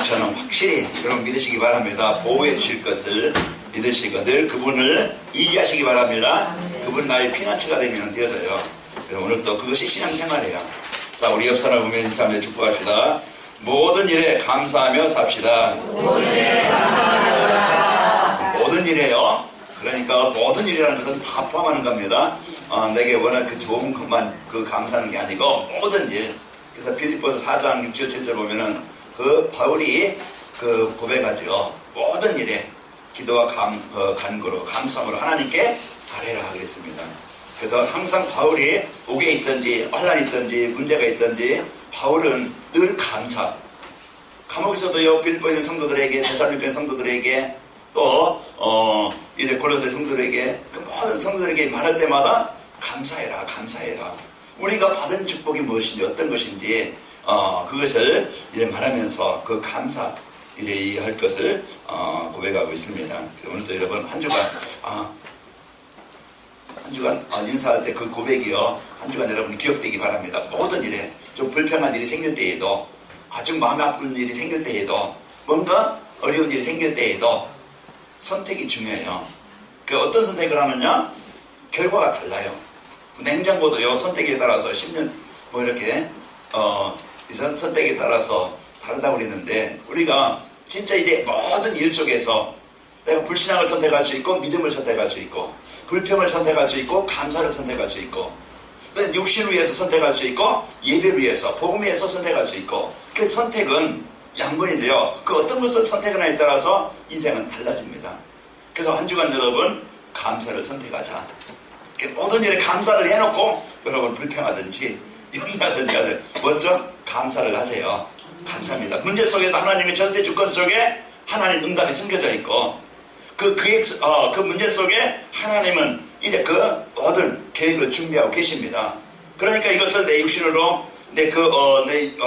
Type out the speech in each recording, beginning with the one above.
저는 확실히 여러분 믿으시기 바랍니다. 보호해 주실 것을 믿으시고 늘 그분을 의지하시기 바랍니다. 그분이 나의 피난처가 되면 되어져요. 오늘 또 그것이 신앙생활이에요. 자, 우리 옆 사람 보면 인사하며 축복합시다. 모든 일에 감사하며 삽시다. 모든 일에요. 그러니까 모든 일이라는 것은 다 포함하는 겁니다. 내게 워낙 그 좋은 것만 감사하는 게 아니고 모든 일. 그래서 빌립보서 4장 6절 7절 보면은 그 바울이 고백하죠. 모든 일에 기도와 간구로 감사함으로 하나님께 아뢰라 그랬습니다. 그래서 항상 바울이 옥에 있든지 환란이 있든지 문제가 있든지 바울은 늘 감사. 감옥에서도요, 빌립보에 있는 성도들에게, 데살로니가 성도들에게 또 이제 골로새 성도들에게 그 모든 성도들에게 말할 때마다 감사해라, 감사해라. 우리가 받은 축복이 무엇인지 어떤 것인지 그것을 이제 말하면서 그 감사 이제 할 것을 고백하고 있습니다. 오늘도 여러분 한 주간 인사할 때 그 고백이요, 한 주간 여러분 기억되기 바랍니다. 모든 일에 좀 불평한 일이 생길 때에도, 좀 마음 아픈 일이 생길 때에도, 뭔가 어려운 일이 생길 때에도 선택이 중요해요. 어떤 선택을 하느냐? 결과가 달라요. 냉장고도요, 선택에 따라서 10년 이렇게 이 선택에 따라서 다르다고 그랬는데, 우리가 진짜 이제 모든 일 속에서 내가 불신앙을 선택할 수 있고 믿음을 선택할 수 있고 불평을 선택할 수 있고 감사를 선택할 수 있고 육신을 위해서 선택할 수 있고 예배를 위해서 복음을 위해서 선택할 수 있고, 그 선택은 양분인데요, 그 어떤 것을 선택하느냐에 따라서 인생은 달라집니다. 그래서 한 주간 여러분 감사를 선택하자. 모든 일에 감사를 해놓고 여러분 불평하든지 염려하든지 먼저 감사를 하세요. 감사합니다. 문제 속에도 하나님의 절대 주권 속에 하나님 응답이 숨겨져 있고, 그 문제 속에 하나님은 이제 그 모든 계획을 준비하고 계십니다. 그러니까 이것을 내 육신으로 내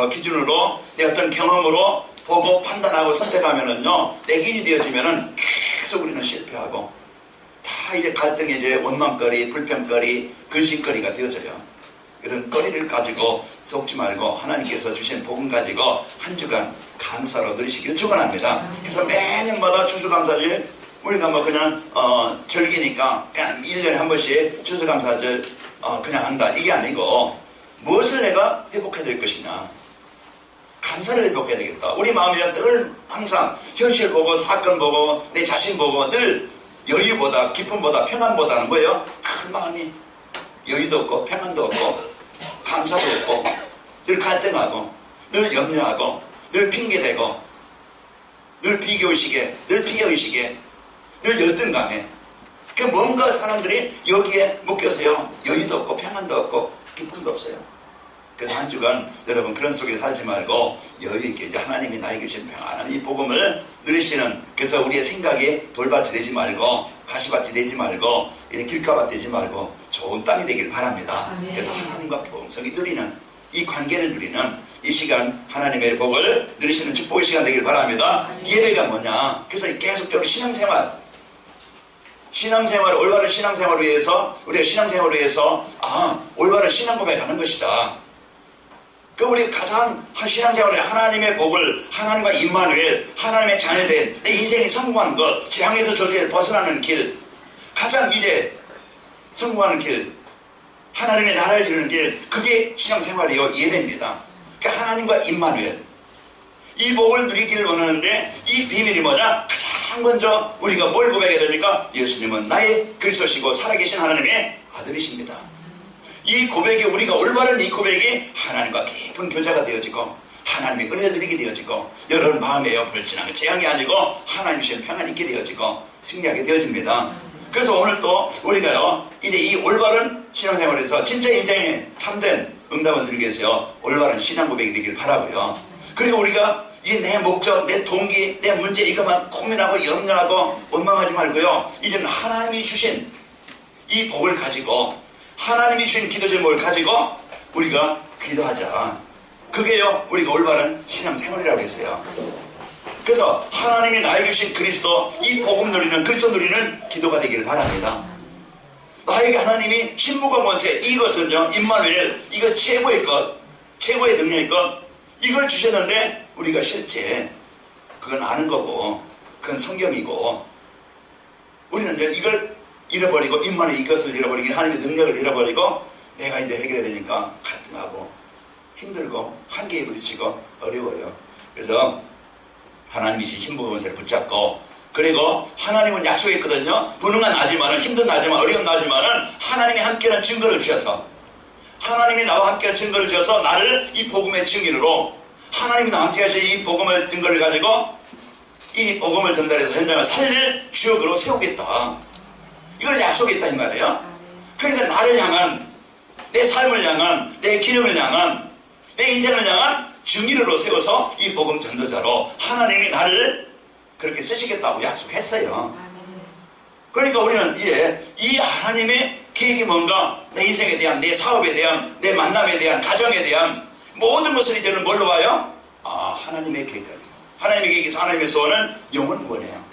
기준으로 내 어떤 경험으로 보고 판단하고 선택하면은요, 내 기준이 되어지면은 계속 우리는 실패하고 다 이제 갈등의 이제 원망거리, 불평거리, 근심거리가 되어져요. 이런 거리를 가지고 속지 말고 하나님께서 주신 복음 가지고 한 주간 감사로 누리시기를 축원합니다. 그래서 매년마다 추수감사절, 우리가 뭐 그냥 절기니까 그냥 1년에 한 번씩 추수감사절 그냥 한다, 이게 아니고 무엇을 내가 회복해야 될 것이냐, 감사를 회복해야 되겠다. 우리 마음이 늘 항상 현실 보고 사건 보고 내 자신 보고 늘 여유보다 기쁨보다 평안보다는 뭐예요? 큰 마음이 여유도 없고 평안도 없고 감사도 없고 늘 갈등하고 늘 염려하고 늘 핑계대고 늘 비교의식에 늘 피해의식에 늘 열등감에, 뭔가 사람들이 여기에 묶여서요, 여유도 없고 평안도 없고 기쁨도 없어요. 그래서 한 주간 여러분 그런 속에 살지 말고 여유있게 이제 하나님이 나에게 주신 평안한 이 복음을 누리시는, 그래서 우리의 생각이 돌밭이 되지 말고 가시밭이 되지 말고 길가밭 되지 말고 좋은 땅이 되길 바랍니다. 그래서 하나님과 풍성히 누리는 이 관계를 누리는 이 시간, 하나님의 복을 누리시는 축복의 시간 되길 바랍니다. 예배가 뭐냐? 그래서 계속적으로 신앙생활, 올바른 신앙생활을 위해서, 우리가 신앙생활을 위해서 올바른 신앙 고백하는 것이다. 우리 가장 신앙생활에 하나님의 복을, 하나님과 임마누엘, 하나님의 자녀된 내 인생이 성공하는 것, 재앙에서 저주에 벗어나는 길, 가장 이제 성공하는 길, 하나님의 나라를 이루는 길, 그게 신앙생활이요, 예배입니다. 그러니까 하나님과 임마누엘, 이 복을 누리기를 원하는데 이 비밀이 뭐냐? 가장 먼저 우리가 뭘 고백해야 됩니까? 예수님은 나의 그리스도시고 살아계신 하나님의 아들이십니다. 이 고백이, 우리가 올바른 이 고백이 하나님과 깊은 교제가 되어지고 하나님의 은혜를 누리게 되어지고 여러분 마음에요 불진하게 재앙이 아니고 하나님 주신 평안이 있게 되어지고 승리하게 되어집니다. 그래서 오늘 또 우리가요, 이제 이 올바른 신앙생활에서 진짜 인생에 참된 응답을 누리기 위해서요, 올바른 신앙 고백이 되길 바라고요. 그리고 우리가 이제 내 목적, 내 동기, 내 문제 이것만 고민하고 염려하고 원망하지 말고요, 이제는 하나님이 주신 이 복을 가지고, 하나님이 주신 기도 제목을 가지고 우리가 기도하자. 그게요, 우리가 올바른 신앙생활이라고 했어요. 그래서 하나님이 나에게 주신 그리스도, 이 복음 누리는, 그리스도 누리는 기도가 되기를 바랍니다. 나에게 하나님이 신부가 권세, 이것은요, 임마누엘, 이거 최고의 것, 최고의 능력의 것, 이걸 주셨는데 우리가 실제 그건 아는 거고, 그건 성경이고, 우리는 이제 이걸 잃어버리고, 입만에 이것을 잃어버리고, 하나님의 능력을 잃어버리고, 내가 이제 해결해야 되니까 갈등하고, 힘들고, 한계에 부딪히고, 어려워요. 그래서 하나님이 주신 신부건설을 붙잡고, 그리고 하나님은 약속했거든요. 불능한 나지만은, 힘든 나지만, 어려운 나지만은 하나님이 함께하는 증거를 주셔서, 하나님이 나와 함께하는 증거를 주셔서 나를 이 복음의 증인으로, 하나님이 나와 함께 하신 이 복음의 증거를 가지고 이 복음을 전달해서 현장을 살릴 주역으로 세우겠다. 이걸 약속했다 이 말이에요. 그러니까 나를 향한, 내 삶을 향한, 내 기능을 향한, 내 인생을 향한 증인으로 세워서 이 복음 전도자로 하나님이 나를 그렇게 쓰시겠다고 약속했어요. 그러니까 우리는 이제 이 하나님의 계획이 뭔가, 내 인생에 대한, 내 사업에 대한, 내 만남에 대한, 가정에 대한 모든 것을 이제는 뭘로 봐요? 아, 하나님의 계획까지. 하나님의 계획에서 하나님의 소원은 영혼 구원이에요.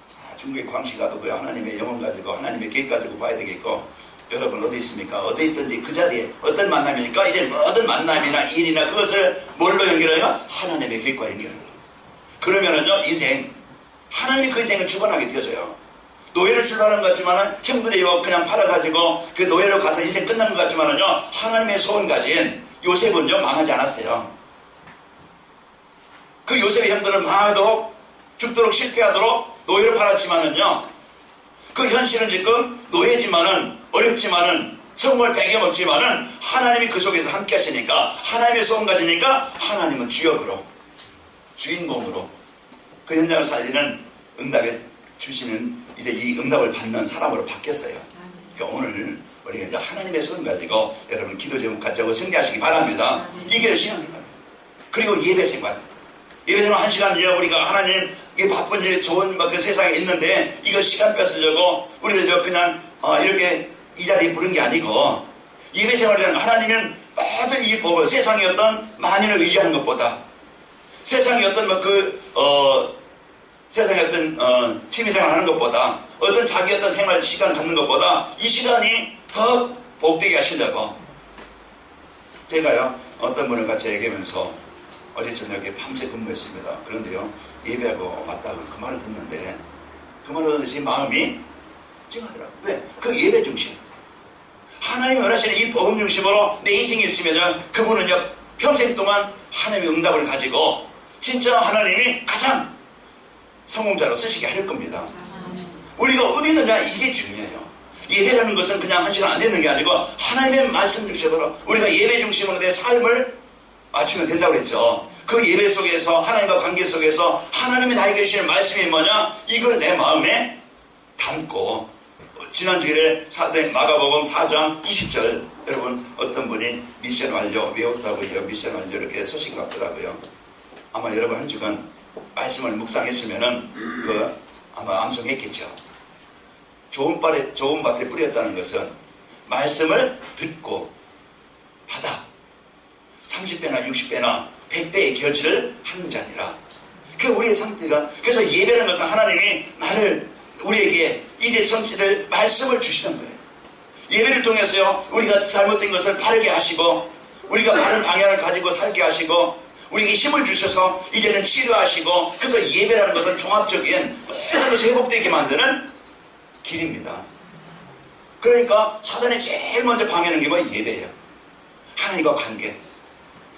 자, 중국의 광시 가도 그 하나님의 영혼 가지고, 하나님의 계획 가지고 봐야 되겠고, 여러분 어디 있습니까? 어디 있든지 그 자리에 어떤 만남이니까 이제 모든 만남이나 일이나 그것을 뭘로 연결해요? 하나님의 계획과 연결해요. 그러면은요, 인생, 하나님이 그 인생을 주관하게 되어져요. 노예를 출발하는 것 같지만은 형들이 그냥 팔아가지고 그 노예로 가서 인생 끝나는 것 같지만은요, 하나님의 소원 가진 요셉은요 망하지 않았어요. 그 요셉의 형들은 망하도록, 죽도록, 실패하도록 노예를 팔았지만은요, 그 현실은 지금 노예지만은, 어렵지만은, 성공할 배경 없지만은 하나님이 그 속에서 함께 하시니까, 하나님의 소원 가지니까 하나님은 주역으로, 주인공으로 그 현장을 살리는, 응답에 주시는, 이제 이 응답을 받는 사람으로 바뀌었어요. 그러니까 오늘 우리가 이제 하나님의 손 가지고 여러분 기도 제목 가지고 승리하시기 바랍니다. 이게 신앙생활. 그리고 예배생활. 예배생활 1시간 이제 우리가 하나님, 이게 바쁜 일, 좋은 그 세상에 있는데 이거 시간 뺏으려고 우리를 그냥 이렇게 이 자리에 부른 게 아니고, 예배생활이라는 하나님은 모든 이 복을, 세상의 어떤 만인을 의지하는 것보다, 세상의 어떤 세상에 어떤 취미생활 하는 것보다, 어떤 자기 어떤 생활 시간을 갖는 것보다 이 시간이 더 복되게 하시려고, 제가요 어떤 분을 같이 얘기하면서 어제 저녁에 밤새 근무했습니다. 그런데요, 예배하고 왔다고 그 말을 듣는데, 그 말을 듣는데 제 마음이 찡하더라고요. 왜? 그 예배 중심, 하나님이 원하시는 이 복음 중심으로 내 인생이 있으면 그분은요 평생 동안 하나님의 응답을 가지고 진짜 하나님이 가장 성공자로 쓰시게 할 겁니다. 우리가 어디 있느냐, 이게 중요해요. 예배라는 것은 그냥 1시간 안 되는 게 아니고 하나님의 말씀 중심으로 우리가 예배 중심으로 내 삶을 맞추면 된다고 했죠. 그 예배 속에서, 하나님과 관계 속에서 하나님이 나에게 주시는 말씀이 뭐냐, 이걸 내 마음에 담고, 지난 주일에 마가복음 4장 20절, 여러분 어떤 분이 미션 완료 외웠다고 해요. 미션 완료 이렇게 소식 같더라고요. 아마 여러분 한 주간 말씀을 묵상했으면은 아마 암송했겠죠. 좋은 밭에 뿌렸다는 것은 말씀을 듣고 받아 30배나 60배나 100배의 결실을 하는 자니라. 그게 우리의 상태가. 그래서 예배라는 것은 하나님이 우리에게 이제 성취될 말씀을 주시는 거예요. 예배를 통해서요, 우리가 잘못된 것을 바르게 하시고, 우리가 바른 방향을 가지고 살게 하시고, 우리에게 힘을 주셔서 이제는 치료하시고, 그래서 예배라는 것은 종합적인 모든 것을 회복되게 만드는 길입니다. 그러니까 사단이 제일 먼저 방해하는 게 뭐예요? 예배예요. 하나님과 관계.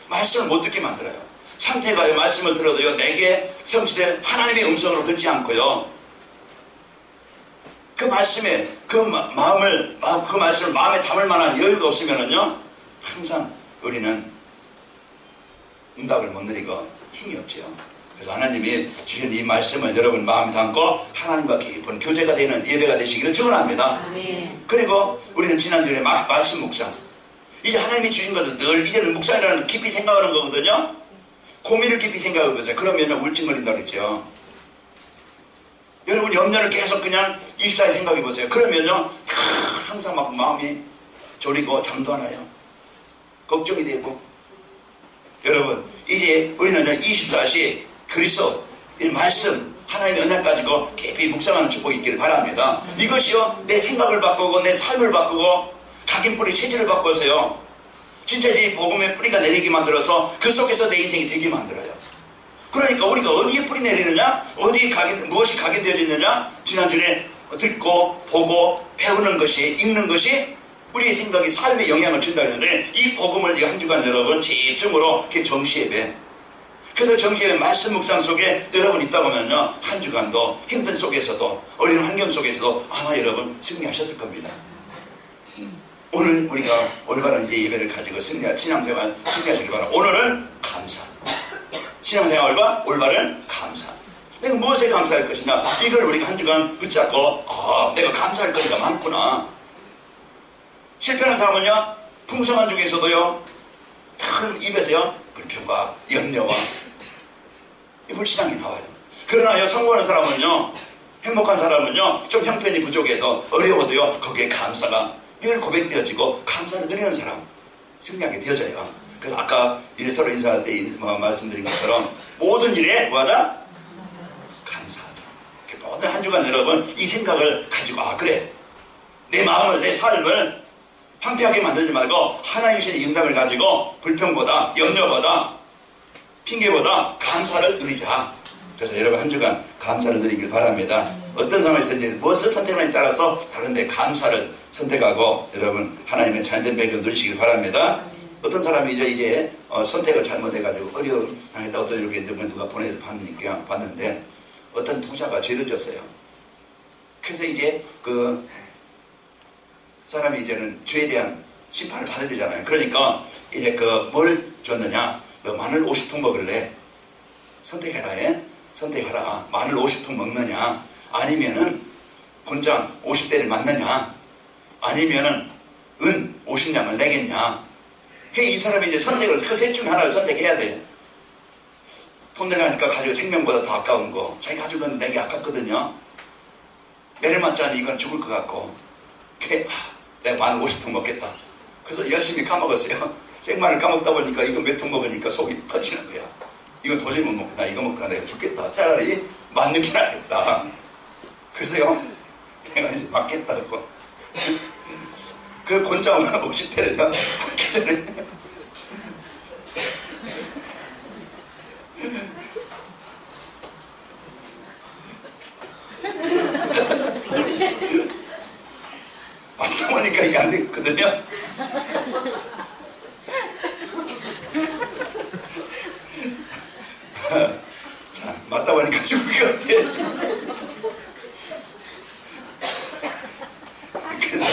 말씀을 못 듣게 만들어요. 상태가요, 말씀을 들어도요, 내게 성취될 하나님의 음성으로 듣지 않고요, 그 말씀에 그 말씀을 마음에 담을 만한 여유가 없으면은요, 항상 우리는 응답을 못 누리고 힘이 없죠. 그래서 하나님이 주신 이 말씀을 여러분 마음에 담고 하나님과 깊은 교제가 되는 예배가 되시기를 축원합니다. 그리고 우리는 지난주에 말씀 묵상, 이제 하나님이 주신 것을 늘 이제는 묵상이라는 걸 깊이 생각하는 거거든요. 고민을 깊이 생각하는 거죠. 그러면 우울증 걸린다고 그랬죠. 여러분 염려를 계속 그냥 24일 생각해 보세요. 그러면요 항상 막 마음이 졸이고 잠도 안 와요. 걱정이 되고. 여러분 이제 우리는 24시 그리스도 이 말씀 하나님의 은혜 가지고 깊이 묵상하는 축복이 있기를 바랍니다. 이것이요 내 생각을 바꾸고 내 삶을 바꾸고 각인 뿌리 체질을 바꿔서요 진짜 이 복음의 뿌리가 내리게 만들어서 그 속에서 내 인생이 되게 만들어요. 그러니까 우리가 어디에 뿌리 내리느냐, 어디에 무엇이 각인되어져 있느냐, 지난주에 듣고 보고 배우는 것이, 읽는 것이 우리의 생각이 삶에 영향을 준다 했는데, 이 복음을 한 주간 여러분 집중으로 이렇게 정시예배, 그래서 정시예배 말씀 묵상 속에 여러분 있다 보면요, 한 주간도 힘든 속에서도 어려운 환경 속에서도 아마 여러분 승리하셨을 겁니다. 오늘 우리가 올바른 이제 예배를 가지고 신앙생활 승리하시길 바랍니다. 오늘은 감사, 신앙생활과 올바른 감사. 내가 무엇에 감사할 것이냐, 이걸 우리가 한 주간 붙잡고, 내가 감사할 거리가 많구나. 실패하는 사람은요, 풍성한 중에서도요, 큰 입에서요, 불평과 염려와 이 불신앙이 나와요. 그러나요, 성공하는 사람은요, 행복한 사람은요, 좀 형편이 부족해도 어려워도요, 거기에 감사가 늘 고백되어지고 감사를 드리는 사람, 승리하게 되어져요. 그래서 아까 서로 인사할 때 말씀드린 것처럼 모든 일에 뭐하다? 감사하다. 모든 한 주간 여러분 이 생각을 가지고, 그래, 내 마음을, 내 삶을 황폐하게 만들지 말고 하나님 신의 응답을 가지고 불평보다, 염려보다, 핑계보다 감사를 누리자. 그래서 여러분 한 주간 감사를 누리길 바랍니다. 어떤 상황에서 이제 무엇을 선택하느냐에 따라서 다른데 감사를 선택하고 여러분 하나님의 잘된 배경 누리시길 바랍니다. 어떤 사람이 이제 선택을 잘못해가지고 어려움 당했다, 어떤 이렇게 누가 보내서 봤는데 어떤 부자가 죄를 졌어요. 그래서 이제 그 사람이 이제는 죄에 대한 심판을 받아야 되잖아요. 그러니까 이제 뭘 줬느냐, 너 마늘 50통 먹을래? 선택해라. 선택하라. 마늘 50통 먹느냐, 아니면은 곤장 50대를 맞느냐, 아니면은 은 50냥을 내겠냐. 이 사람이 이제 선택을, 그 셋 중에 하나를 선택해야 돼. 돈 내가니까 가지고 생명보다 더 아까운 거, 자기 가지고 있는 내게 아깝거든요. 매를 맞자니 이건 죽을 것 같고, 내가 마늘 50통 먹겠다. 그래서 열심히 까먹었어요. 생마늘 까먹다 보니까 이거 몇 통 먹으니까 속이 터지는 거야. 이거 도저히 못 먹겠다. 이거 먹다가 내가 죽겠다. 차라리 맞는 게 낫겠다. 그래서요, 내가 이제 맞겠다고. 그 곤장을 50대를 받기 전에 맞다 보니까 이게 안 되거든요. 자, 맞다 보니까 죽을 것 같아. 그래서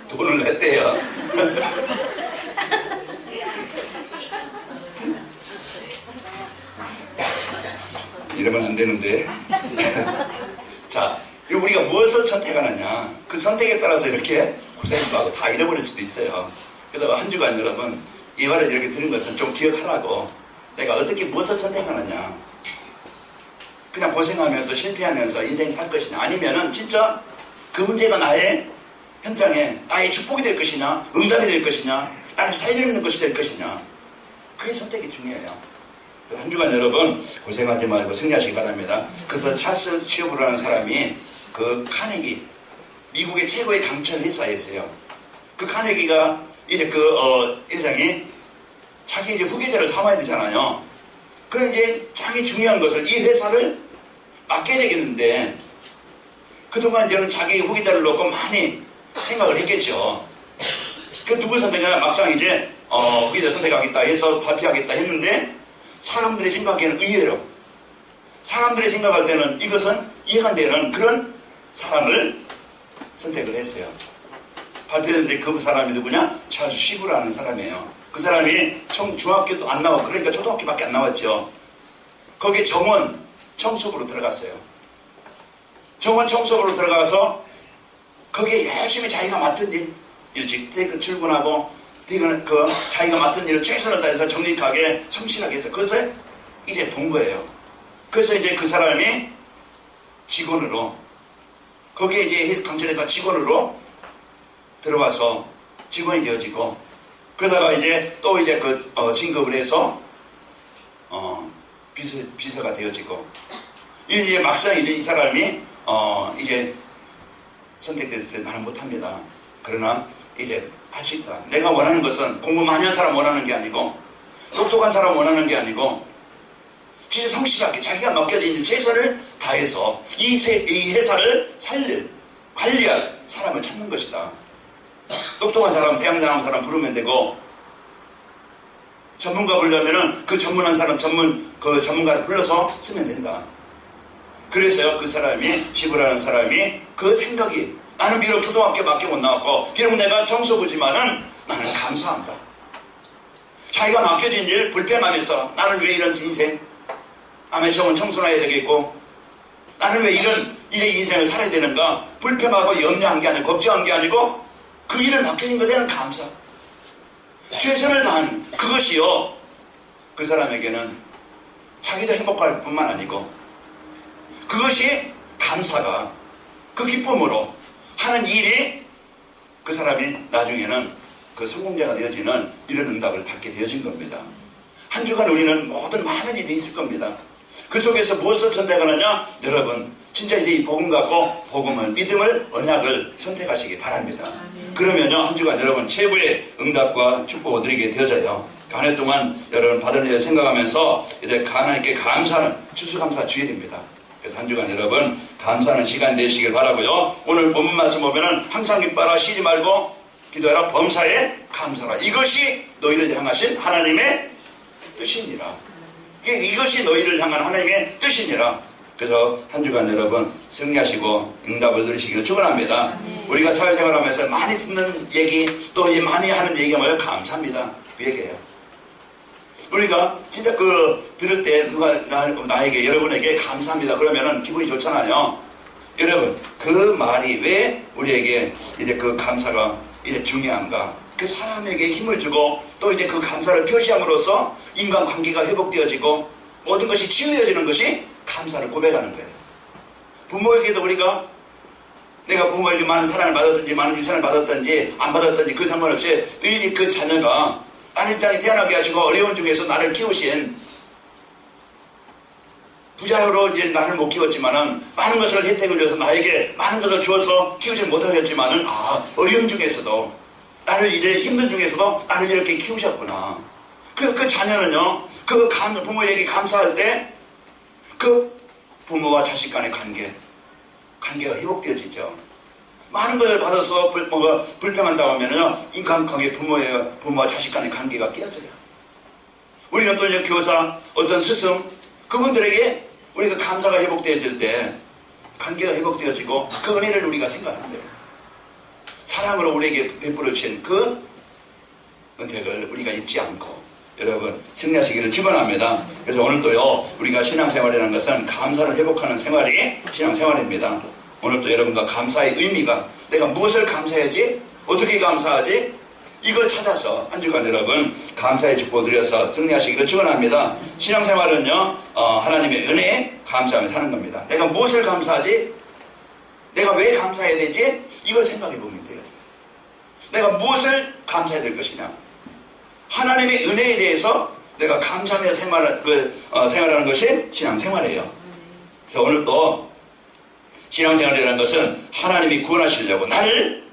돈을 냈대요. 이러면 안 되는데. 자, 우리가 무엇을 선택하느냐, 그 선택에 따라서 이렇게 고생도 하고 다 잃어버릴 수도 있어요. 그래서 한 주간 여러분 이 말을 이렇게 들은 것은 좀 기억하라고. 내가 어떻게 무엇을 선택하느냐, 그냥 고생하면서 실패하면서 인생 살 것이냐, 아니면은 진짜 그 문제가 나의 현장에 나의 축복이 될 것이냐, 응답이 될 것이냐, 나를 살리는 것이 될 것이냐, 그게 선택이 중요해요. 한 주간 여러분 고생하지 말고 승리하시기 바랍니다. 그래서 찰스 취업이라는 사람이 그 카네기, 미국의 최고의 강철 회사였어요. 그 카네기가 이제 회장이 자기 이제 후계자를 삼아야 되잖아요. 그럼 이제 자기 중요한 것을, 이 회사를 맡겨야 되겠는데, 그동안 이제는 자기 후계자를 놓고 많이 생각을 했겠죠. 그 누구 선택하냐, 막상 이제 후계자 선택하겠다 해서 발표하겠다 했는데, 사람들이 생각하기에는 의외로, 사람들이 생각할 때는 이것은 이해가 안 되는 그런 사람을 선택을 했어요. 발표했는데 그 사람이 누구냐? 찰스 쉬브라는 사람이에요. 그 사람이 중학교도 안 나왔고, 그러니까 초등학교밖에 안 나왔죠. 거기에 정원 청소부로 들어갔어요. 정원 청소부로 들어가서 거기에 열심히 자기가 맡은 일, 일찍 출근하고 자기가 맡은 일을 최선을 다해서 정직하게 성실하게 해서, 그래서 이제 본 거예요. 그래서 이제 그 사람이 직원으로, 거기에 이제 강철에서 직원으로 들어와서 직원이 되어지고, 그러다가 이제 또 이제 진급을 해서 비서가 되어지고, 이제 막상 이제 이 사람이 이게 선택됐을 때 나는 못합니다. 그러나 이제 할 수 있다. 내가 원하는 것은 공부 많이 한 사람 원하는 게 아니고, 똑똑한 사람 원하는 게 아니고, 진짜 성실하게 자기가 맡겨진 일 최선을 다해서 이 회사를 관리할 사람을 찾는 것이다. 똑똑한 사람, 대학나온 사람 부르면 되고, 전문가 부르려면은 그 전문한 사람, 그 전문가를 불러서 쓰면 된다. 그래서요, 그 사람이, 시부라는 사람이 그 생각이, 나는 비록 초등학교밖에 못 나왔고, 비록 내가 청소부지만은 나는 감사한다. 자기가 맡겨진 일 불평하면서 나는 왜 이런 인생? 남의 정은 청소나 해야 되겠고, 나는 왜 이런 인생을 살아야 되는가? 불평하고 염려한 게 아니고, 걱정한 게 아니고, 그 일을 맡겨진 것에는 감사. 최선을 다한 그것이요, 그 사람에게는 자기도 행복할 뿐만 아니고, 그것이 감사가 그 기쁨으로 하는 일이 그 사람이 나중에는 그 성공자가 되어지는 이런 응답을 받게 되어진 겁니다. 한 주간 우리는 많은 일이 있을 겁니다. 그 속에서 무엇을 선택하느냐? 여러분, 진짜 이제 이 복음 갖고 복음을, 믿음을, 언약을 선택하시기 바랍니다. 그러면요, 한 주간 여러분 최고의 응답과 축복을 드리게 되어져요. 한 해 동안 여러분 받은 일을 생각하면서 이제 하나님께 감사하는 추수감사 주일입니다. 그래서 한 주간 여러분 감사하는 시간 되시길 바라고요. 오늘 본문 말씀 보면은 항상 기뻐하라, 쉬지 말고 기도하라, 범사에 감사하라. 이것이 너희를 향하신 하나님의 뜻이니라. 이것이 너희를 향한 하나님의 뜻이니라. 그래서 한 주간 여러분 승리하시고 응답을 누리시기를 축원합니다. 우리가 사회생활하면서 많이 듣는 얘기, 또 많이 하는 얘기가 뭐예요? 감사합니다. 그 얘기예요. 우리가 진짜 들을 때 누가 나에게, 여러분에게 감사합니다 그러면은 기분이 좋잖아요. 여러분, 그 말이 왜 우리에게 이제 그 감사가 이제 중요한가? 그 사람에게 힘을 주고, 또 이제 그 감사를 표시함으로써 인간관계가 회복되어지고 모든 것이 치유해지는 것이 감사를 고백하는 거예요. 부모에게도 우리가, 내가 부모에게 많은 사랑을 받았든지 많은 유산을 받았든지 안 받았든지 그 상관없이 이 그 자녀가 딸이 태어나게 하시고 어려운 중에서 나를 키우신, 부자로 이제 나를 못 키웠지만은 많은 것을 혜택을 줘서 나에게 많은 것을 주어서 키우지 못하겠지만은 어려운 중에서도 나를 이제 힘든 중에서도 나를 이렇게 키우셨구나. 그 자녀는요, 부모에게 감사할 때 그 부모와 자식 간의 관계가 회복되어지죠. 많은 걸 받아서 불평한다고 하면요, 인간관계, 부모와 자식 간의 관계가 깨어져요. 우리는 또 이제 교사, 어떤 스승, 그분들에게 우리가 감사가 회복되어질 때 관계가 회복되어지고 그 은혜를 우리가 생각하는 거예요. 사랑으로 우리에게 베풀어 주신 그 은혜를 우리가 잊지 않고 여러분 승리하시기를 축원합니다. 그래서 오늘도요, 우리가 신앙생활이라는 것은 감사를 회복하는 생활이 신앙생활입니다. 오늘도 여러분과 감사의 의미가, 내가 무엇을 감사해야지, 어떻게 감사하지, 이걸 찾아서 한 주간 여러분 감사의 축복을 드려서 승리하시기를 축원합니다. 신앙생활은요, 하나님의 은혜에 감사하며 사는 겁니다. 내가 무엇을 감사하지, 내가 왜 감사해야 되지, 이걸 생각해 보면 돼요. 내가 무엇을 감사해야 될 것이냐, 하나님의 은혜에 대해서 내가 감사하며 생활하는 것이 신앙생활이에요. 그래서 오늘 또 신앙생활이라는 것은 하나님이 구원하시려고 나를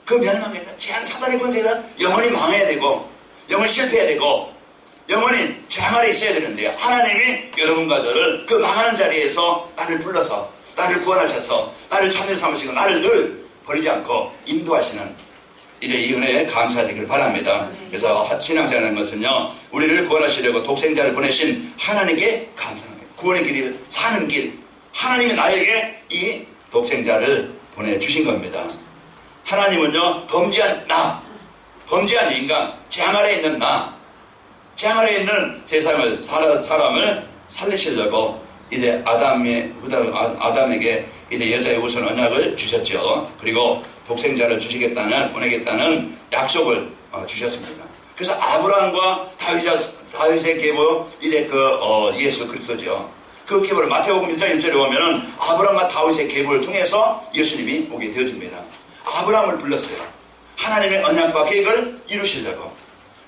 그 멸망에서 제한 사단의 권세가 영원히 망해야 되고, 영원히 실패해야 되고, 영원히 저항 아래 있어야 되는데, 하나님이 여러분과 저를 그 망하는 자리에서 나를 불러서 나를 구원하셔서 나를 자녀 삼으시고 나를 늘 버리지 않고 인도하시는 이 은혜에 감사하시길 바랍니다. 그래서 신앙생활하는 것은요, 우리를 구원하시려고 독생자를 보내신 하나님께 감사하는 거예요. 구원의 길이 사는 길, 하나님이 나에게 이 독생자를 보내주신 겁니다. 하나님은요, 범죄한 인간, 재앙 아래에 있는 재앙 아래에 있는 세상을, 사람을 살리시려고 이제 아담에게 이제 여자의 우선 언약을 주셨죠. 그리고 독생자를 보내겠다는 약속을 주셨습니다. 그래서 아브라함과 다윗의 계보, 이제 예수 그리스도죠. 그 계보를 마태복음 1장 1절에 보면은 아브라함과 다윗의 계보를 통해서 예수님이 오게 되어집니다. 아브라함을 불렀어요. 하나님의 언약과 계획을 이루시려고.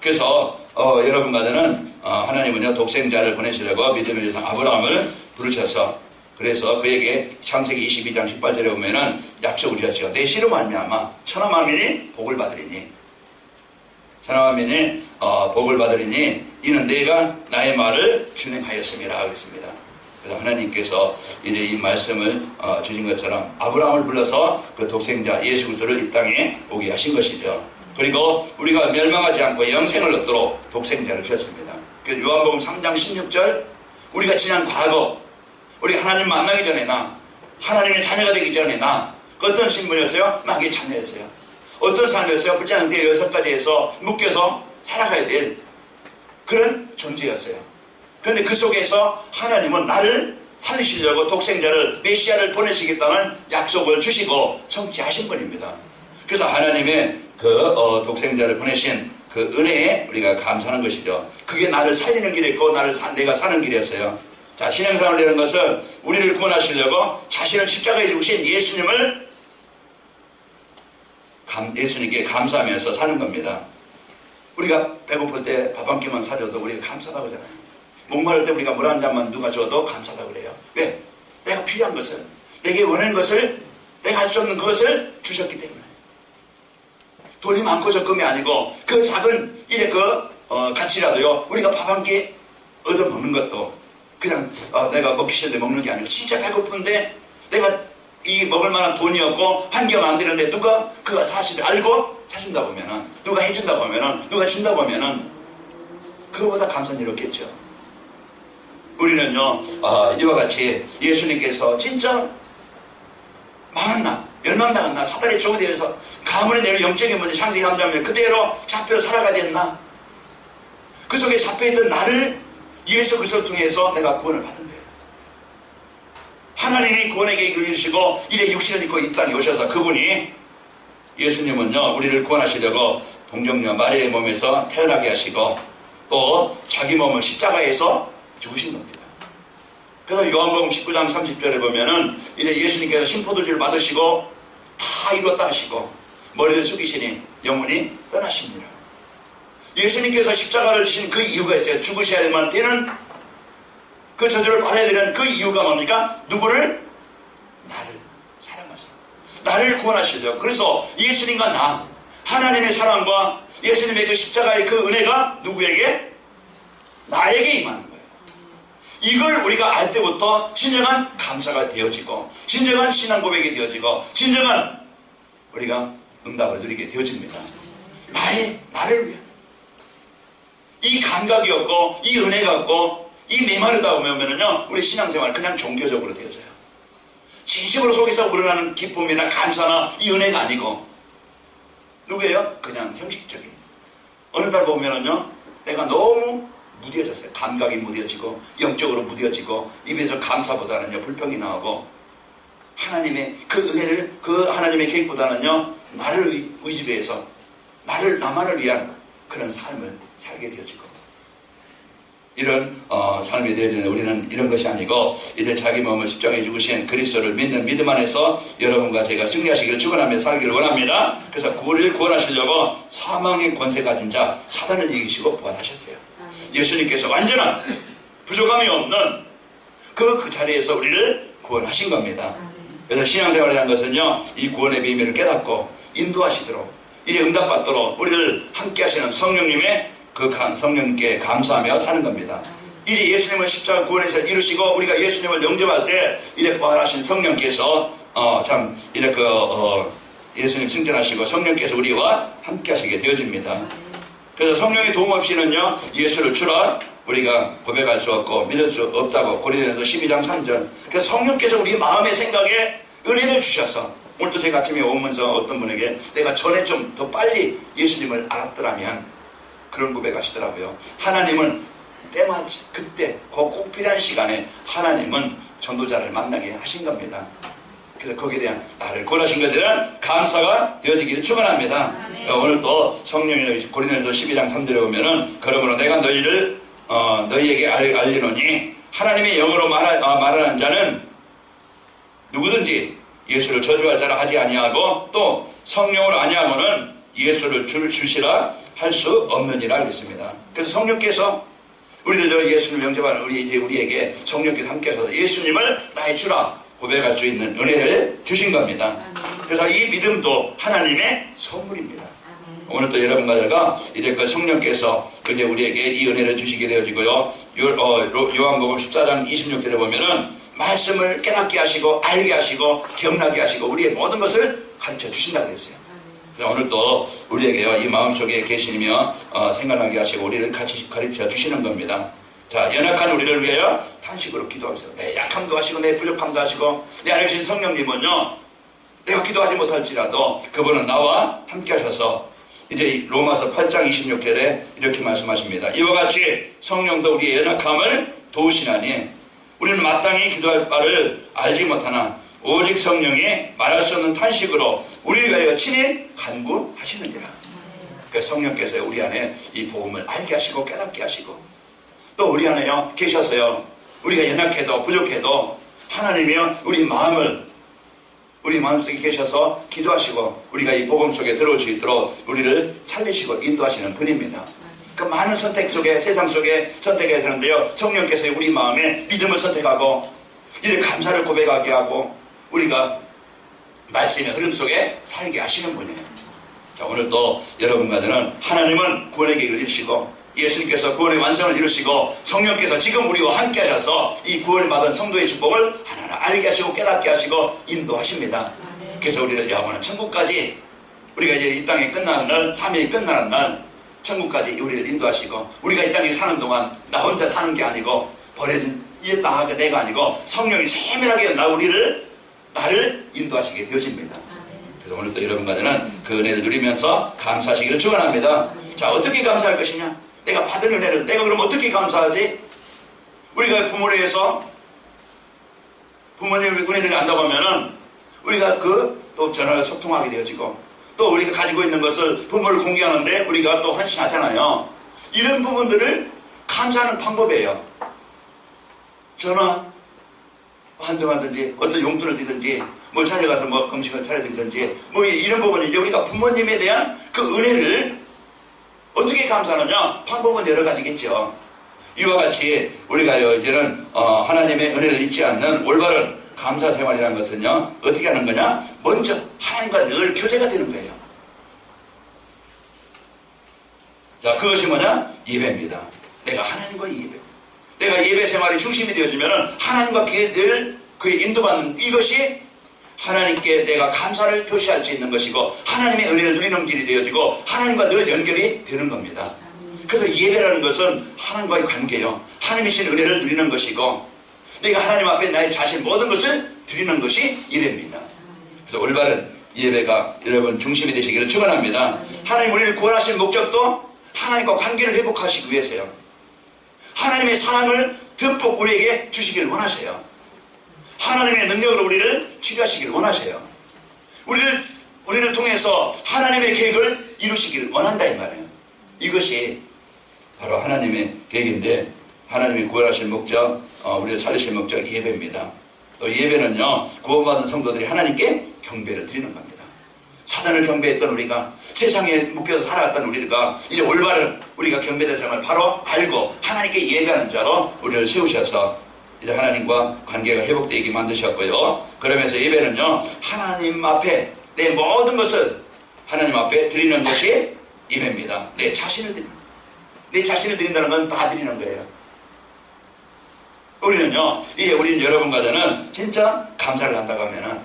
그래서 여러분과 저는 하나님은요, 독생자를 보내시려고 믿음의 조상 아브라함을 부르셔서, 그래서 그에게 창세기 22장 18절에 보면은 약속을 주셨죠. 내 씨로 말미암아 천하 만민이 복을 받으리니, 천하 만민이 복을 받으리니 이는 내가 나의 말을 준행하였음이라 그랬습니다. 그래서 하나님께서 이제 이 말씀을 주신 것처럼 아브라함을 불러서 그 독생자 예수 그리스도를 이 땅에 오게 하신 것이죠. 그리고 우리가 멸망하지 않고 영생을 얻도록 독생자를 주셨습니다. 그래서 요한복음 3장 16절 우리가 지난 과거 우리 하나님 만나기 전에 나 하나님의 자녀가 되기 전에 나 어떤 신분이었어요? 마귀의 자녀였어요. 어떤 삶이었어요? 불장대 6가지에서 묶여서 살아가야 될 그런 존재였어요. 그런데 그 속에서 하나님은 나를 살리시려고 독생자를 메시아를 보내시겠다는 약속을 주시고 성취하신 분입니다. 그래서 하나님의 그 독생자를 보내신 그 은혜에 우리가 감사하는 것이죠. 그게 나를 살리는 길이었고 내가 사는 길이었어요. 자, 신앙생활이라는 것은 우리를 구원하시려고 자신을 십자가에 죽으신 예수님께 감사하면서 사는 겁니다. 우리가 배고플 때 밥 한 끼만 사줘도 우리가 감사하다고 하잖아요. 목마를 때 우리가 물 한 잔만 누가 줘도 감사하다고 그래요. 왜? 내가 필요한 것을, 내게 원하는 것을, 내가 할 수 없는 그것을 주셨기 때문에. 돈이 많고 적금이 아니고 그 작은 일의 가치라도요, 우리가 밥 한 끼 얻어먹는 것도 그냥 내가 먹기 싫은데 먹는 게 아니고 진짜 배고픈데 내가 이 먹을 만한 돈이 없고 한 개만 안 되는데 누가 그 사실을 알고 사준다고 하면은, 누가 해준다고 하면은, 누가 준다고 하면은 그거보다 감사한 일 없겠죠. 우리는요 이와 같이 예수님께서 진짜 망했나 멸망당했나 사단의 종이 되어서 가문의 내로 영적인 문제 창세기 3장에 그대로 잡혀 살아가야 됐나, 그 속에 잡혀있던 나를 예수 그리스도를 통해서 내가 구원을 받은 거예요. 하나님이 구원의 계획을 이루시고 이래 육신을 입고 이 땅에 오셔서 그분이 예수님은요 우리를 구원하시려고 동정녀 마리아의 몸에서 태어나게 하시고 또 자기 몸을 십자가에서 죽으신 겁니다. 그래서 요한복음 19장 30절에 보면은 이제 예수님께서 신포도주를 받으시고 다 이뤘다 하시고 머리를 숙이시니 영혼이 떠나십니다. 예수님께서 십자가를 지신 그 이유가 있어요. 죽으셔야만 되는 그 저주를 받아야 되는 그 이유가 뭡니까? 누구를? 나를 사랑하사 나를 구원하시려고. 그래서 예수님과 나 하나님의 사랑과 예수님의 그 십자가의 그 은혜가 누구에게? 나에게 임하는 거예요. 이걸 우리가 알 때부터 진정한 감사가 되어지고 진정한 신앙 고백이 되어지고 진정한 우리가 응답을 누리게 되어집니다. 나를 위한 이 감각이 없고 이 은혜가 없고 이 메마르다 보면은요 우리 신앙생활 그냥 종교적으로 되어져요. 진심으로 속에서 우러나는 기쁨이나 감사나 이 은혜가 아니고 누구예요? 그냥 형식적인. 어느 날 보면은요 내가 너무 무뎌졌어요. 감각이 무뎌지고 영적으로 무뎌지고 입에서 감사보다는요 불평이 나오고 하나님의 그 은혜를 그 하나님의 계획보다는요 나를 의지해서 나만을 위한 그런 삶을 살게 되어지고 이런 삶이 되어지는 우리는 이런 것이 아니고 이제 자기 몸을 십자가에 죽으신 그리스도를 믿는 믿음 안에서 여러분과 제가 승리하시기를 축원하며 살기를 원합니다. 그래서 우리를 구원하시려고 사망의 권세 가진 자 사단을 이기시고 부활하셨어요. 예수님께서 완전한 부족함이 없는 그 자리에서 우리를 구원하신 겁니다. 그래서 신앙생활이라는 것은요 이 구원의 비밀을 깨닫고 인도하시도록 이제 응답받도록 우리를 함께 하시는 성령님의 그 성령님께 감사하며 사는 겁니다. 이제 예수님을 십자가 구원에서 이루시고 우리가 예수님을 영접할 때 이제 부활하신 성령께서 참 이렇게 예수님 승천하시고 성령께서 우리와 함께 하시게 되어집니다. 그래서 성령의 도움 없이는요 예수를 주라 우리가 고백할 수 없고 믿을 수 없다고 고린도전서 12장 3절. 그래서 성령께서 우리 마음의 생각에 은혜를 주셔서 오늘도 제가 아침에 오면서 어떤 분에게 내가 전에 좀 더 빨리 예수님을 알았더라면 그런 고백하시더라고요. 하나님은 때마치 그때 꼭 필요한 시간에 하나님은 전도자를 만나게 하신 겁니다. 그래서 거기에 대한 나를 구원하신 것에 대한 감사가 되어지기를 축원합니다. 오늘 또 성령이 고린도전서 12장 3절에 보면은 그러므로 내가 너희에게 알리노니 하나님의 영으로 말하는 자는 누구든지 예수를 저주할 자라 하지 아니하고 또 성령으로 아니하면은 예수를 주시라 할 수 없느니라 그랬습니다. 그래서 성령께서 우리들 예수를 영접하는 우리에게 성령께서 함께 하셔서 예수님을 나의 주라 고백할 수 있는 은혜를 주신 겁니다. 그래서 이 믿음도 하나님의 선물입니다. 오늘 또 여러분과 제가 이렇게 성령께서 이제 우리에게 이 은혜를 주시게 되어지고요. 요한복음 14장 26절에 보면은 말씀을 깨닫게 하시고 알게 하시고 기억나게 하시고 우리의 모든 것을 가르쳐 주신다고 그랬어요. 오늘 또 우리에게요 이 마음속에 계시며 생각나게 하시고 우리를 같이 가르쳐 주시는 겁니다. 자, 연약한 우리를 위하여 탄식으로 기도하세요. 내 약함도 하시고 내 부족함도 하시고 내 안에 계신 성령님은요 내가 기도하지 못할지라도 그분은 나와 함께 하셔서 이제 로마서 8장 26절에 이렇게 말씀하십니다. 이와 같이 성령도 우리의 연약함을 도우시나니 우리는 마땅히 기도할 바를 알지 못하나 오직 성령이 말할 수 없는 탄식으로 우리를 위하여 친히 간구하시느니라. 그러니까 성령께서 우리 안에 이 복음을 알게 하시고 깨닫게 하시고 또 우리 안에요 계셔서요 우리가 연약해도 부족해도 하나님이요 우리 마음속에 계셔서 기도하시고 우리가 이 복음 속에 들어올 수 있도록 우리를 살리시고 인도하시는 분입니다. 그 많은 선택 속에 세상 속에 선택해야 되는데요 성령께서 우리 마음에 믿음을 선택하고 이를 감사를 고백하게 하고 우리가 말씀의 흐름 속에 살게 하시는 분이에요. 자, 오늘 또 여러분과 저는 하나님은 구원의 계획을 이루시고 예수님께서 구원의 완성을 이루시고 성령께서 지금 우리와 함께 하셔서 이 구원을 받은 성도의 축복을 하나하나 알게 하시고 깨닫게 하시고 인도하십니다. 그래서 우리를 영원한 천국까지 우리가 이제 이 땅에 끝나는 날 3일이 끝나는 날 천국까지 우리를 인도하시고 우리가 이 땅에 사는 동안 나 혼자 사는 게 아니고 버려진 이 땅하게 내가 아니고 성령이 세밀하게 나를 인도하시게 되어집니다. 그래서 오늘 또 여러분과 저는 그 은혜를 누리면서 감사하시기를 축원합니다. 자, 어떻게 감사할 것이냐? 내가 받은 은혜를 내가 그럼 어떻게 감사하지? 우리가 부모를 위해서 부모님의 은혜를 안다고 하면은 우리가 또 전화를 소통하게 되어지고 또 우리가 가지고 있는 것을 부모를 공개하는데 우리가 또 헌신하잖아요. 이런 부분들을 감사하는 방법이에요. 전화 한동하든지 어떤 용돈을 드리든지 뭘 찾아가서 뭐 금식을 차려드리든지 뭐 이런 부분은 이제 우리가 부모님에 대한 그 은혜를 어떻게 감사하느냐? 방법은 여러 가지겠죠. 이와 같이 우리가 이제는 하나님의 은혜를 잊지 않는 올바른 감사 생활이라는 것은요 어떻게 하는 거냐? 먼저 하나님과 늘 교제가 되는 거예요. 자, 그것이 뭐냐? 예배입니다. 내가 하나님과 예배, 내가 예배 생활이 중심이 되어지면 하나님과 늘 그의 인도받는 이것이 하나님께 내가 감사를 표시할 수 있는 것이고 하나님의 은혜를 누리는 길이 되어지고 하나님과 늘 연결이 되는 겁니다. 그래서 예배라는 것은 하나님과의 관계요 하나님이신 은혜를 누리는 것이고 내가 하나님 앞에 나의 자신 모든 것을 드리는 것이 예배입니다. 그래서 올바른 예배가 여러분 중심이 되시기를 축원합니다. 하나님 우리를 구원하신 목적도 하나님과 관계를 회복하시기 위해서요. 하나님의 사랑을 듬뿍 우리에게 주시기를 원하세요. 하나님의 능력으로 우리를 치료하시기를 원하세요. 우리를 통해서 하나님의 계획을 이루시기를 원한다 이 말이에요. 이것이 바로 하나님의 계획인데 하나님이 구원하실 목적, 우리를 살리실 목적 예배입니다. 또 예배는요 구원받은 성도들이 하나님께 경배를 드리는 겁니다. 사단을 경배했던 우리가 세상에 묶여서 살아왔던 우리가 이제 올바른 우리가 경배 대상을 바로 알고 하나님께 예배하는 자로 우리를 세우셔서 이제 하나님과 관계가 회복되게 만드셨고요. 그러면서 예배는요 하나님 앞에 내 모든 것을 하나님 앞에 드리는 것이 예배입니다. 내 자신을 드린다는 건 다 드리는 거예요. 우리는 여러분과 저는 진짜 감사를 한다고 하면은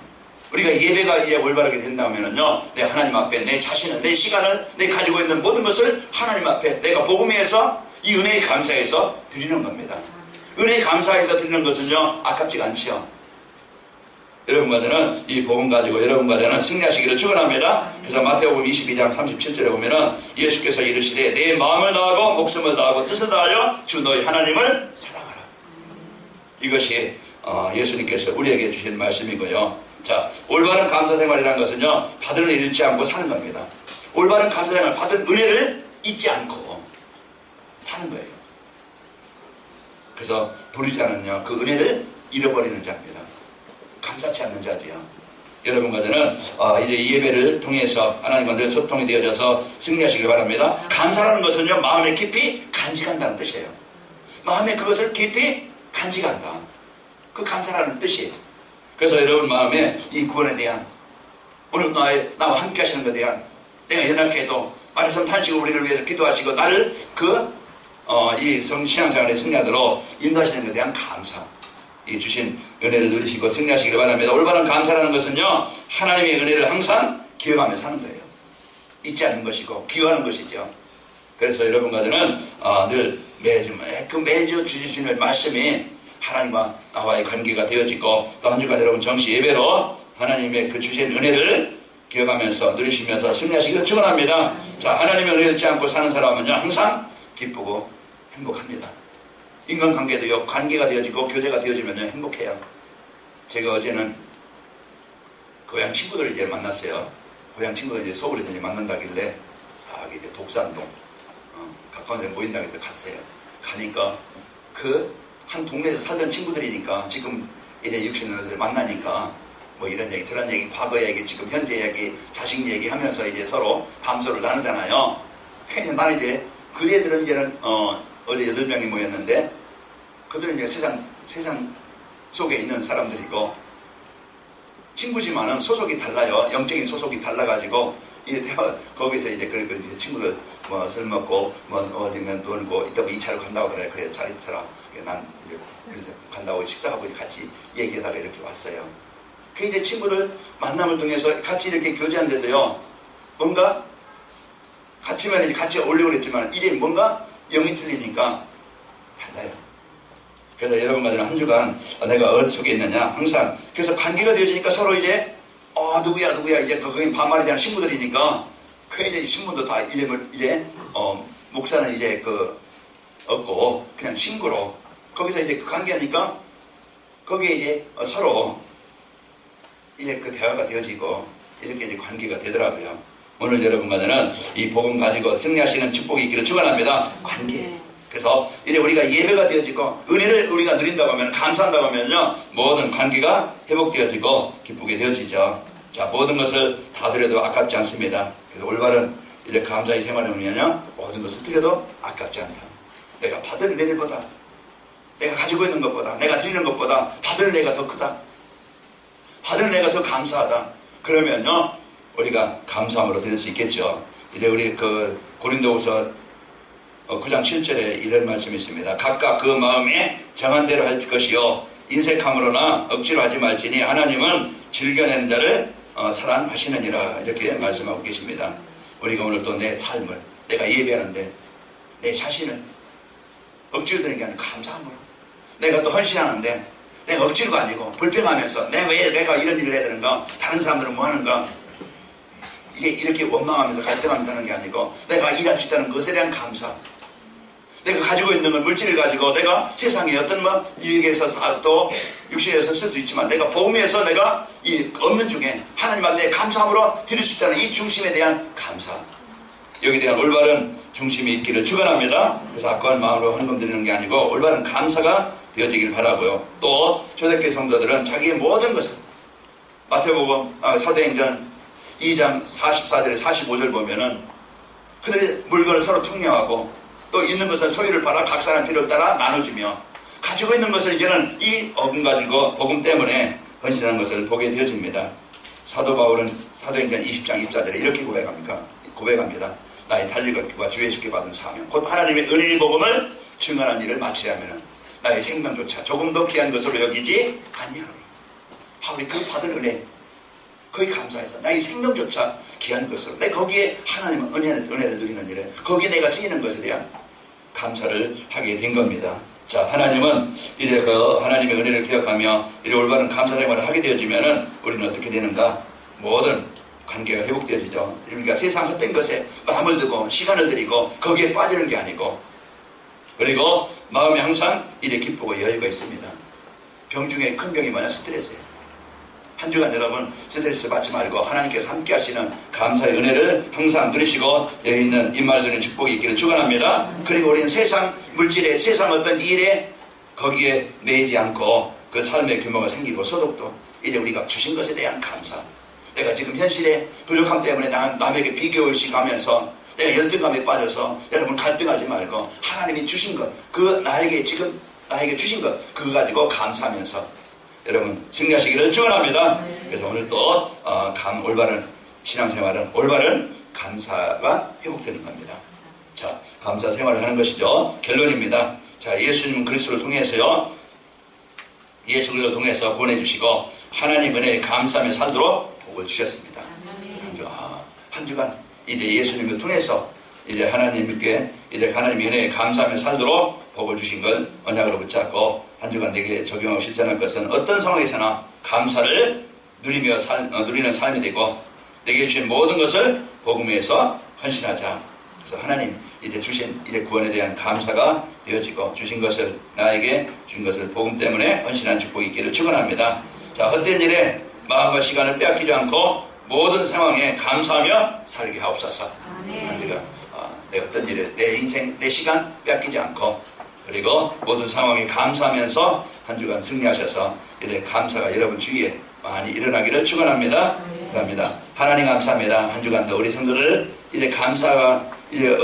우리가 예배가 이제 올바르게 된다 하면은요 내 하나님 앞에 내 자신을 내 시간을 내 가지고 있는 모든 것을 하나님 앞에 내가 복음에서 이 은혜에 감사해서 드리는 겁니다. 은혜에 감사해서 드리는 것은요 아깝지가 않지요. 여러분과 저는 이 복음 가지고 여러분과 저는 승리하시기를 축원합니다. 그래서 마태복음 22장 37절에 보면은 예수께서 이르시되 내 마음을 다하고 목숨을 다하고 뜻을 다하여 주 너희 하나님을 사랑하라. 이것이 예수님께서 우리에게 주신 말씀이고요. 자, 올바른 감사생활이라는 것은요 받은 은혜를 잊지 않고 사는 겁니다. 올바른 감사생활 받은 은혜를 잊지 않고 사는 거예요. 그래서 불의자는요 그 은혜를 잃어버리는 자입니다. 감사치 않는 자들이요. 여러분과 저는 이제 예배를 통해서 하나님과 늘 소통이 되어져서 승리하시길 바랍니다. 감사라는 것은요 마음에 깊이 간직한다는 뜻이에요. 마음에 그것을 깊이 간직한다. 그 감사라는 뜻이에요. 그래서 여러분 마음에 이 구원에 대한 오늘 나와 함께 하시는 것에 대한 내가 연약해도 말씀 탄식으로 우리를 위해서 기도하시고 나를 이 신앙생활의 승리하도록 인도하시는 것에 대한 감사, 이 주신 은혜를 누리시고 승리하시기를 바랍니다. 올바른 감사라는 것은요, 하나님의 은혜를 항상 기억하며 사는 거예요. 잊지 않는 것이고 기억하는 것이죠. 그래서 여러분과 저는 늘 매주 주시는 말씀이 하나님과 나와의 관계가 되어지고, 또 한 주간 여러분 정시 예배로 하나님의 그 주신 은혜를 기억하면서 누리시면서 승리하시기를 축원합니다. 자, 하나님의 은혜를 잊지 않고 사는 사람은요, 항상 기쁘고 행복합니다. 인간관계도요, 관계가 되어지고 교제가 되어지면 행복해요. 제가 어제는 고향 친구들을 이제 만났어요. 고향 친구들 이제 서울에서 이제 만난다길래 저기 이제 독산동 가까운 데서 모인다고 해서 갔어요. 가니까 그 한 동네에서 살던 친구들이니까 지금 이제 60년대 만나니까 뭐 이런 얘기 저런 얘기 과거 얘기 지금 현재 얘기 자식 얘기 하면서 이제 서로 담소를 나누잖아요. 괜히 나는 이제 그 애들은 이제는 어제 8명이 모였는데 그들은 이제 세상 속에 있는 사람들이고 친구지만은 소속이 달라요. 영적인 소속이 달라가지고 이제 거기서 이제 그리고 이제 친구들 뭐 술 먹고 뭐 어디면 놀고 이따 2차로 간다고 그래. 그래 잘 있어라. 난 이제 그래서 간다고 식사하고 같이 얘기하다가 이렇게 왔어요. 그 이제 친구들 만남을 통해서 같이 이렇게 교제하는데도요, 뭔가 같이면 이제 같이 어울리고 그랬지만 이제 뭔가 영이 틀리니까 달라요. 그래서 여러분과 저는 한 주간 내가 어디 속에 있느냐 항상 그래서 관계가 되어지니까 서로 이제 누구야 이제 거기 반말에 대한 신부들이니까 그 이제 신부도 다 이름을 이제 목사는 이제 없고 그냥 친구로 거기서 이제 그 관계하니까 거기에 이제 서로 이제 그 대화가 되어지고 이렇게 이제 관계가 되더라고요. 오늘 여러분과 저는 이 복음 가지고 승리하시는 축복이 있기를 축원합니다. 관계. 그래서 이제 우리가 예배가 되어지고 은혜를 우리가 누린다고 하면 감사한다고 하면요, 모든 관계가 회복되어지고 기쁘게 되어지죠. 자, 모든 것을 다 드려도 아깝지 않습니다. 그래서 올바른 이제 감사의 생활을 하면요, 모든 것을 드려도 아깝지 않다. 내가 받을 은혜들보다 내가 가지고 있는 것보다 내가 드리는 것보다 받을 내가 더 크다. 받을 내가 더 감사하다. 그러면요, 우리가 감사함으로 드릴 수 있겠죠. 이제 우리 고린도후서 9장 7절에 이런 말씀이 있습니다. 각각 그 마음에 정한 대로 할 것이요 인색함으로나 억지로 하지 말지니 하나님은 즐겨낸 자를 사랑하시느니라. 이렇게 말씀하고 계십니다. 우리가 오늘 또 내 삶을 내가 예배하는데 내 자신을 억지로 드리는 게 아니라 감사함으로 내가 또 헌신하는데 내가 억지로가 아니고 불평하면서 왜 내가 이런 일을 해야 되는가, 다른 사람들은 뭐 하는가, 이게 이렇게 원망하면서 갈등하면서 하는 게 아니고 내가 일할 수 있다는 것에 대한 감사, 내가 가지고 있는 걸 물질을 가지고 내가 세상에 어떤 이익에서 또 육신에서 쓸 수 있지만 내가 복음에서 내가 이 없는 중에 하나님한테 감사함으로 드릴 수 있다는 이 중심에 대한 감사, 여기에 대한 올바른 중심이 있기를 축원합니다. 그래서 악한 마음으로 헌금 드리는 게 아니고 올바른 감사가 되어지길 바라고요. 또 초대교회 성도들은 자기의 모든 것을 마태복음 사도행전 2장 44절에 45절 보면은 그들의 물건을 서로 통용하고 또 있는 것은 소유를 팔아 각 사람 필요에 따라 나눠주며 가지고 있는 것을 이제는 이 복음 때문에 헌신하는 것을 보게 되어집니다. 사도 바울은 사도행전 20장 24절에 이렇게 고백합니다. 나의 달리기와 주 예수께 받은 사명 곧 하나님의 은혜의 복음을 증언한 일을 마치려면 나의 생명조차 조금 더 귀한 것으로 여기지 아니하노라. 바울이 그 받은 은혜 거기 감사해서 나의 생명조차 귀한 것으로 내가 거기에 하나님의 은혜를 누리는 일에 거기에 내가 쓰이는 것에 대한 감사를 하게 된 겁니다. 자, 하나님은 이제 하나님의 은혜를 기억하며 이제 올바른 감사 생활을 하게 되어지면은 우리는 어떻게 되는가? 모든 관계가 회복되어지죠. 그러니까 세상 헛된 것에 마음을 두고 시간을 들이고 거기에 빠지는 게 아니고, 그리고 마음이 항상 이래 기쁘고 여유가 있습니다. 병 중에 큰 병이 뭐냐? 스트레스예요. 한 주간 여러분 스트레스 받지 말고 하나님께서 함께 하시는 감사의 은혜를 항상 누리시고 여기 있는 입말 누리는 축복이 있기를 축원합니다. 그리고 우리는 세상 물질에 세상 어떤 일에 거기에 매이지 않고 그 삶의 규모가 생기고 소득도 이제 우리가 주신 것에 대한 감사, 내가 지금 현실의 부족함 때문에 남에게 비교의식 하면서 내가 열등감에 빠져서 여러분 갈등하지 말고 하나님이 주신 것, 나에게 주신 것 그거 가지고 감사하면서 여러분 승리하시기를 축원합니다. 그래서 오늘 또 올바른 신앙생활은 올바른 감사가 회복되는 겁니다. 자, 감사 생활을 하는 것이죠. 결론입니다. 자, 예수님은 그리스도를 통해서요, 예수 그리스도를 통해서 구원해 주시고 하나님 은혜에 감사하며 살도록 복을 주셨습니다. 한 주간 이제 예수님을 통해서 이제 하나님께 이제 하나님의 은혜에 감사하며 살도록 복을 주신 걸 언약으로 붙잡고 한 주간 내게 적용하고 실천할 것은 어떤 상황에서나 감사를 누리는 삶이 되고 내게 주신 모든 것을 복음에서 헌신하자. 그래서 하나님 이제 주신 이제 구원에 대한 감사가 되어지고 주신 것을 나에게 주신 것을 복음 때문에 헌신한 축복이 있기를 축원합니다. 자, 헛된 일에 마음과 시간을 빼앗기지 않고 모든 상황에 감사하며 살게 하옵소서. 우리가 내 어떤 일에 내 인생 내 시간 빼앗기지 않고 그리고 모든 상황에 감사하면서 한 주간 승리하셔서 이제 감사가 여러분 주위에 많이 일어나기를 축원합니다. 감사합니다. 하나님 감사합니다. 한 주간도 우리 성도를 이제 감사가 이제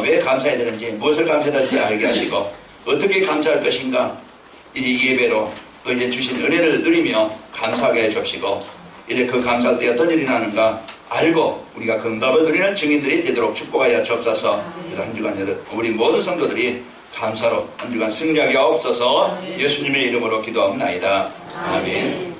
왜 감사해야 되는지 무엇을 감사해야 될지 알게 하시고 어떻게 감사할 것인가 이 예배로 또 이제 주신 은혜를 누리며 감사하게 해주시고 이제 그 감사할 때 어떤 일이 나는가 알고 우리가 그 응답을 누리는 증인들이 되도록 축복하여 주옵소서. 그래서 한 주간 우리 모든 성도들이 감사로 한 주간 승리하게 하옵소서. 예수님의 이름으로 기도하옵나이다. 아멘.